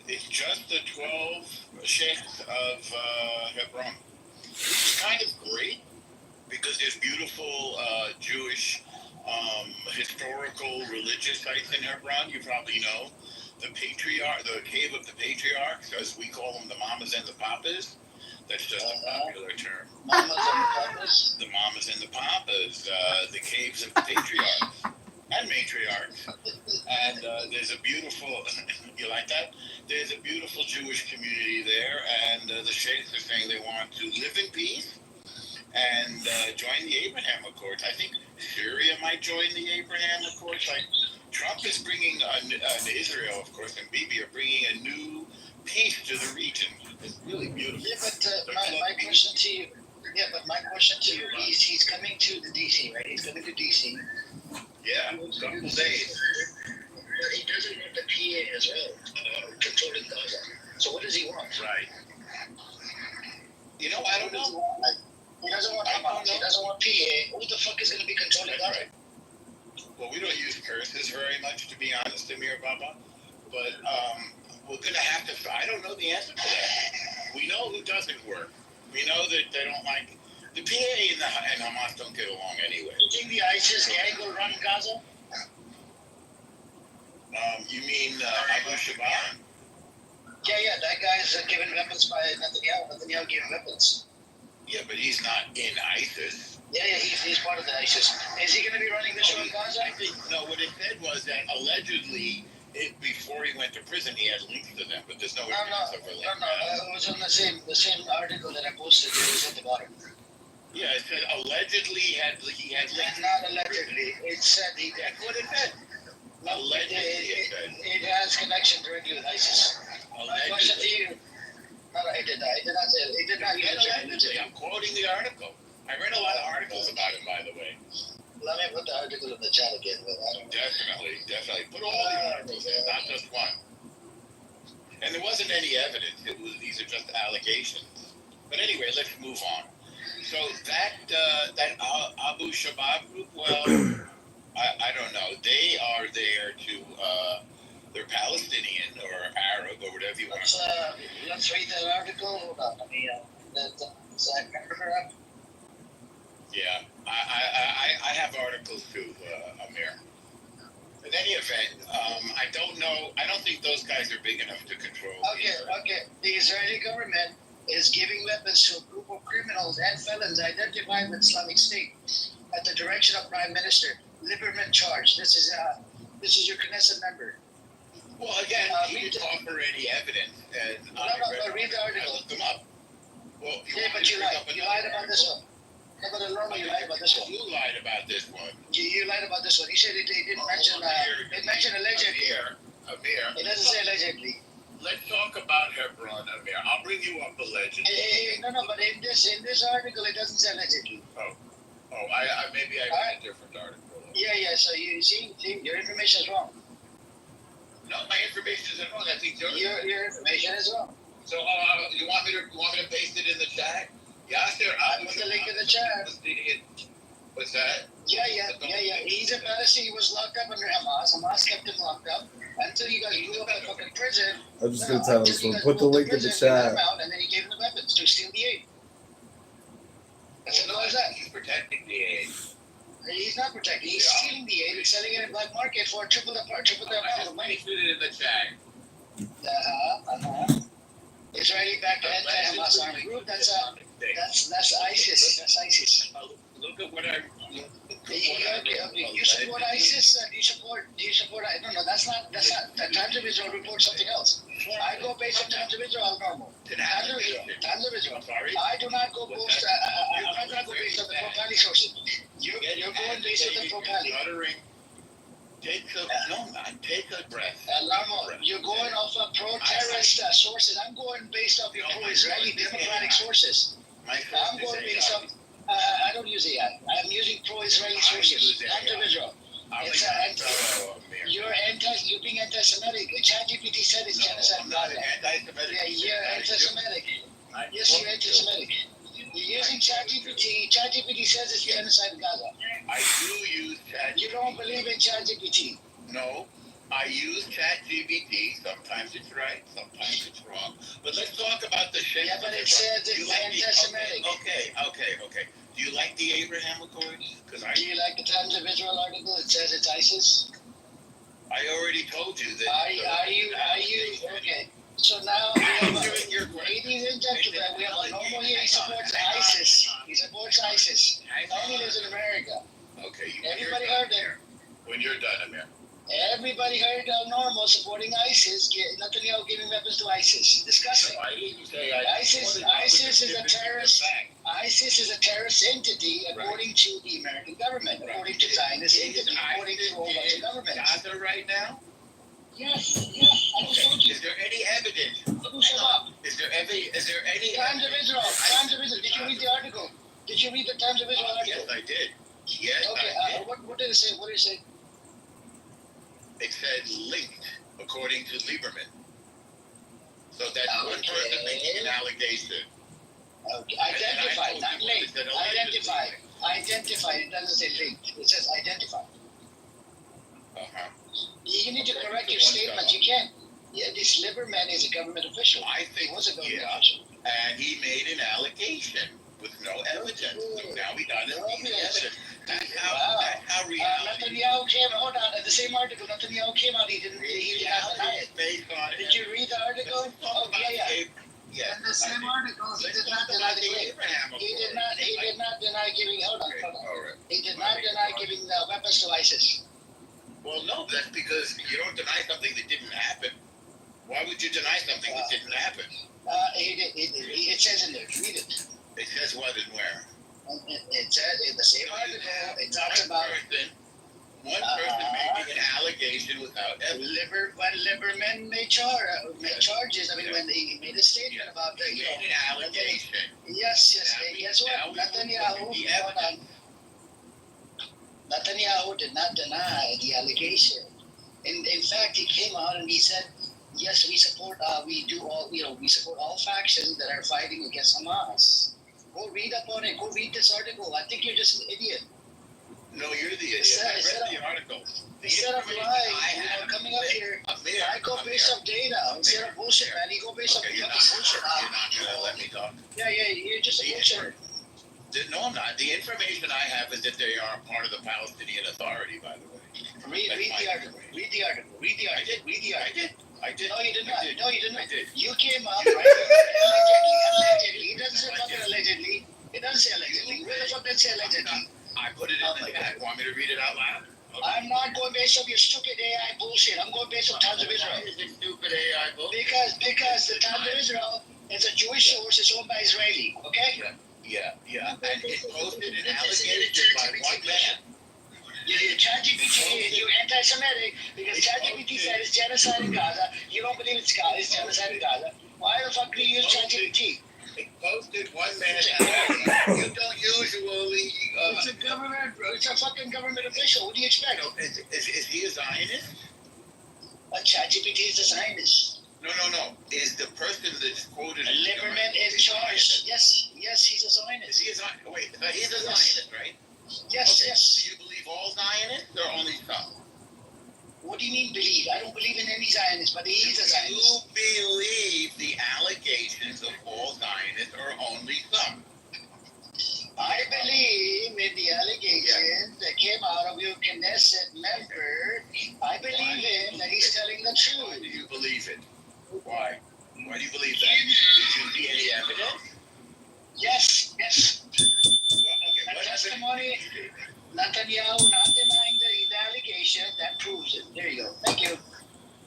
It's just the 12 sheikhs of Hebron. It's kind of great because there's beautiful Jewish historical religious sites in Hebron. You probably know the cave of the patriarchs, as we call them, the mamas and the papas. That's just a popular term. Mamas and papas. The mamas and the papas, the caves of the patriarchs and matriarchs. And there's a beautiful, you like that? There's a beautiful Jewish community there, and the sheikhs are saying they want to live in peace and join the Abraham Accords. I think Syria might join the Abraham Accords. Like Trump is bringing Israel, of course, and Bibi are bringing a new peace to the region. It's really beautiful. Yeah, but my question to you. Yeah, but my question to you, he's coming to the DC, right? He's coming to DC. Yeah, a couple days. But he doesn't want the PA as well, controlling Gaza. So what does he want? Right. You know, I don't know. He doesn't want Hamas. He doesn't want PA. Who the fuck is going to be controlling Gaza? Right. Well, we don't use curses very much, to be honest, Amir Baba. But we're going to have to. I don't know the answer to that. We know who doesn't work. We know that they don't like. The PA and Hamas don't get along anyway. You think the ISIS gang will run Gaza? You mean Abu Shaban? Yeah, that guy's given weapons by Netanyahu. Netanyahu gave weapons. Yeah, but he's not in ISIS. Yeah, he's part of the ISIS. Is he going to be running the show in Gaza? I think, no, what it said was that allegedly, before he went to prison, he had links to them, but there's no evidence of a link. No, it was on the same article that I posted. It was at the bottom. Yeah, it said allegedly he had links. Not allegedly. It said That's what it said. Allegedly, it has connection directly with ISIS. My question to you. No, it did not. It did not say it. It did not. Allegedly, I'm quoting the article. I read a lot of articles about him, by the way. Let me put the article in the chat again. Definitely. Put all the articles in, not just one. And there wasn't any evidence. These are just allegations. But anyway, let's move on. So that Abu Shabaab group, well, I don't know. They are there to. They're Palestinian or Arab or whatever you want to say. Let's read that article. Hold on. Let me. Zach, remember that? Yeah, I have articles too, Amir. In any event, I don't know. I don't think those guys are big enough to control. Okay. The Israeli government is giving weapons to a group of criminals and felons identified with Islamic State at the direction of Prime Minister Lieberman. Charge. This is your Knesset member. Well, again, he didn't offer any evidence. And no, read the article. I looked them up. Well, but you lied. You lied about this one. No, but normally you lied about this one. You lied about this one. You lied about this one. He said it didn't mention. It mentioned allegedly. Amir. It doesn't say allegedly. Let's talk about Hebron, Amir. I'll bring you up allegedly. No, but in this article it doesn't say allegedly. Maybe I read a different article. Yeah. So you see, your information is wrong. No, my information isn't wrong. I think your information is wrong. So you want me to paste it in the chat? Yasser, I put the link in the chat. What's that? Yeah. He's a Palestinian. He was locked up under Hamas. Hamas kept him locked up until you guys blew up the fucking prison. I'm just gonna tell this one. Put the link in the chat. And then he gave him the weapons to steal the aid. That's simple as that. He's protecting the aid. He's not protecting. He's stealing the aid and selling it in black market for triple the amount of money. Put it in the chat. Israeli backed anti-Hamas army group. That's ISIS. That's ISIS. Look at what I. Okay. You support ISIS? Do you support? No. That's not. The Times of Israel reports something else. I go based on Times of Israel normal. Times of Israel. I do not go based. I'm not going based on the Propali sources. You're going based on the Propali. Take a breath. You're going off of pro-terrorist sources. I'm going based off your pro-Israeli democratic sources. I'm going based off. I don't use AI. I'm using pro-Israeli sources. Times of Israel. You're being anti-Semitic. ChatGPT said it's genocide. I'm not anti-Semitic. Yeah, you're anti-Semitic. Yes, you're anti-Semitic. You're using ChatGPT. ChatGPT says it's genocide in Gaza. I do use ChatGPT. You don't believe in ChatGPT? No, I use ChatGPT. Sometimes it's right, sometimes it's wrong. But let's talk about the shape. Yeah, but it says it's anti-Semitic. Okay. Do you like the Abraham Accords? Because Do you like the Times of Israel article? It says it's ISIS. I already told you that. Are you okay? So now we have Answering your ladies and gentlemen, we have a normal here. He supports ISIS. He supports ISIS. He only lives in America. Okay, Everybody heard it. When you're done, Amir. Everybody heard normal supporting ISIS. Netanyahu giving weapons to ISIS. Disgusting. I didn't say ISIS is a terrorist. ISIS is a terrorist entity according to the American government, according to Zionist entity, according to a whole bunch of governments. Gaza right now? Yes. I just told you. Is there any evidence? Who shut up? Is there any Times of Israel. Times of Israel. Did you read the article? Did you read the Times of Israel article? Yes, I did. Yes, Okay. I did. What did it say? What did it say? It said linked, according to Lieberman. So that's one person making an allegation. Okay. Identified, not linked. Identified. It doesn't say linked. It says identified. Uh-huh. You need to correct your statements. You can't. Yeah, this Lieberman is a government official. I think, He was a government yeah. official. And he made an allegation with no evidence. So now we got it. Evidence. That's how reality. Netanyahu came. Hold on. The same article. Netanyahu came out. He did not deny it. Based on Did you read the article? Oh yeah. Yeah. In the same article, he did not deny the claim. He did not deny giving. Hold on. All right. He did not deny giving weapons to ISIS. Well, no, that's because you don't deny something that didn't happen. Why would you deny something that didn't happen? He did. It says in there. Read it. It says what and where? It says in the same article. It talks about one person making an allegation without evidence. When Lieberman made charges. I mean, when he made a statement about the. He made an allegation. Yes. Guess what? Netanyahu did not deny the allegation. In fact, he came out and he said, "Yes, we support. We support all factions that are fighting against Hamas." Go read up on it. Go read this article. I think you're just an idiot. No, you're the idiot. I read the article. Instead of lying, coming up here, I go based on data. Instead of bullshit, man. You go based on bullshit. You're not gonna let me talk. Yeah, you're just a bullshitter. No, I'm not. The information I have is that they are part of the Palestinian Authority, by the way. Read the article. Read the article. I did. No, you did not. No, you did not. I did. You came out right allegedly. It doesn't say fucking allegedly. It doesn't say allegedly. Where the fuck did it say allegedly? I put it in the chat. Want me to read it out loud? Okay. I'm not going based on your stupid AI bullshit. I'm going based on Times of Israel. Stupid AI bullshit. Because the Times of Israel is a Jewish source. It's owned by Israeli. Okay? Yeah. And it posted an allegation by one man. You're ChatGPT, you're anti-Semitic because ChatGPT said it's genocide in Gaza. You don't believe it's genocide in Gaza. Why the fuck do you use ChatGPT? It posted one man. You don't usually. It's a fucking government official. What do you expect? Is he a Zionist? ChatGPT is a Zionist. No. Is the person that's quoted? Lieberman is in charge. Yes, he's a Zionist. Is he a Zionist? Wait, he's a Zionist, right? Yes. Do you believe all Zionists or only some? What do you mean believe? I don't believe in any Zionist, but he is a Zionist. Do you believe the allegations of all Zionists or only some? I believe in the allegations that came out of your Knesset member. I believe him that he's telling the truth. Why do you believe it? Why? Why do you believe that? Did you see any evidence? Yes. Well, okay, what Testimony, Netanyahu not denying the allegation, that proves it. There you go. Thank you.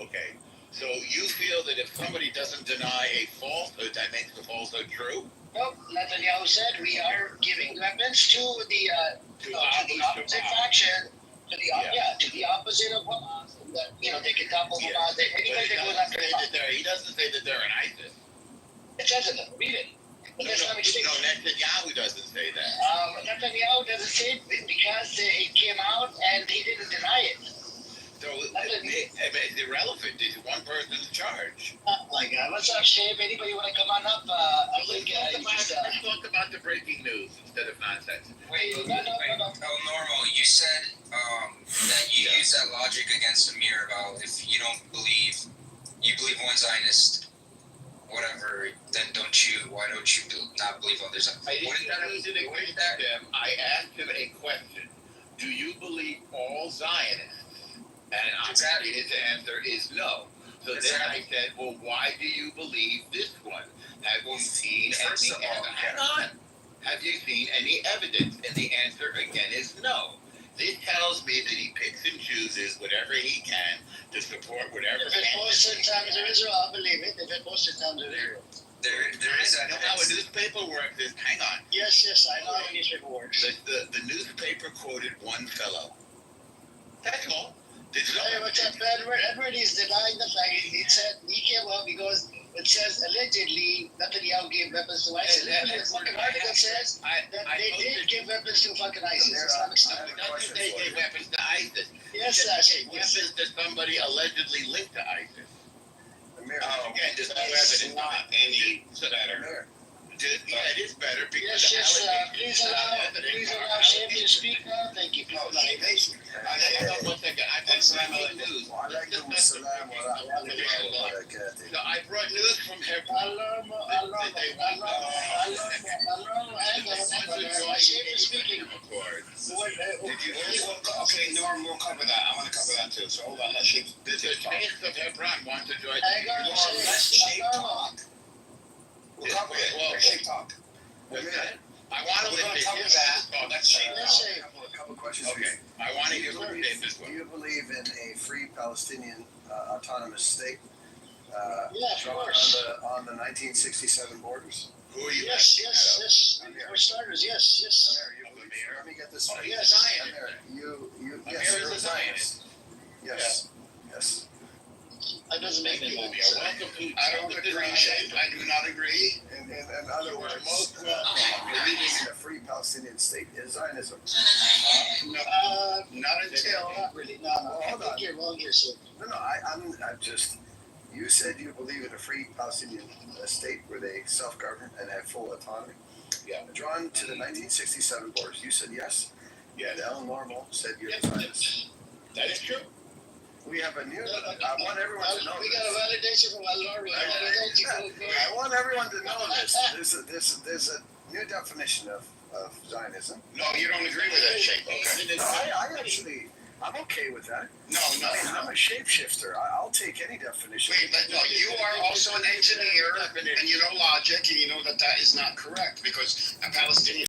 Okay, so you feel that if somebody doesn't deny a falsehood, that makes the falsehood true? Nope. Netanyahu said we are giving weapons to the opposite faction, to the opposite of Hamas. They can topple Hamas. Anybody that goes after Hamas. He doesn't say that they're an ISIS. It says it. Read it. No, Netanyahu doesn't say that. Netanyahu doesn't say it because it came out and he didn't deny it. So it's irrelevant. There's one person in charge. Oh my God, what's up, Shave? Anybody want to come on up? I think Let's talk about the breaking news instead of nonsense. Wait. No. Oh, Normal, you said that you use that logic against Amir about if you believe one Zionist, whatever, then why don't you not believe others? I didn't use it against them. I asked him a question. Do you believe all Zionists? And Exactly. his answer is no. So then I said, well, why do you believe this one? Have you seen First any of all, evidence? Hang on. Have you seen any evidence? And the answer again is no. This tells me that he picks and chooses whatever he can to support whatever. If it's posted times of Israel, I'll believe it. If it's posted times of Israel. There is I know how a evidence. newspaper works. Hang on. Yes, I know how a newspaper works. The newspaper quoted one fellow. That's all. There's no Hey, what's up, Edward? Edward is denying the fact. He said he came up because it says allegedly Netanyahu gave weapons to ISIS. And the fucking article says that they did give weapons to fucking ISIS. Islamic State. Doesn't they gave weapons to ISIS? Yes, They gave weapons to somebody allegedly linked to ISIS. Again, there's no evidence. Not any better. Yeah, it is better because Yes, please allow Shane to speak now. Thank you. One second. I brought news. So I brought news from Hebron. Shane is speaking. Okay, Norm, we'll cover that. I want to cover that too. So hold on. Let's see. The chance of Hebron wants to join. Hang on, Shane. We'll cover it. Well, Shape Talk. Okay. I want to cover that. Oh, that's Shape Talk. A couple of questions. Okay. I want to hear from Dave this Do one. you believe in a free Palestinian autonomous state Yeah, of course. on the 1967 borders? Who are you? Yes. For starters, yes. Amir, let me get this Oh, straight. yes, Zionist. Amir, Amir yes, is you're a Zionist. Yes. That doesn't make Thank you, any Libya. sense. Welcome to I don't agree. I do not agree. In other words, Most believing in a free Palestinian state is Zionism. not Not until. not really. No. I Hold on. think you're wrong here, sir. No, I'm just. You said you believe in a free Palestinian state where they self-govern and have full autonomy. Yeah. Drawn to the 1967 borders, you said yes. Yes. El Normal said you're Yes. Zionist. That is true. We have a new. I want everyone to know We got a this. validation from Allah. I want everyone to know this. There's a new definition of Zionism. No, you don't agree with that, Shape. Okay. No, I'm okay with that. No. I'm a shapeshifter. I'll take any definition. Wait, but no, you are also an engineer, and you know logic, and you know that is not correct, because a Palestinian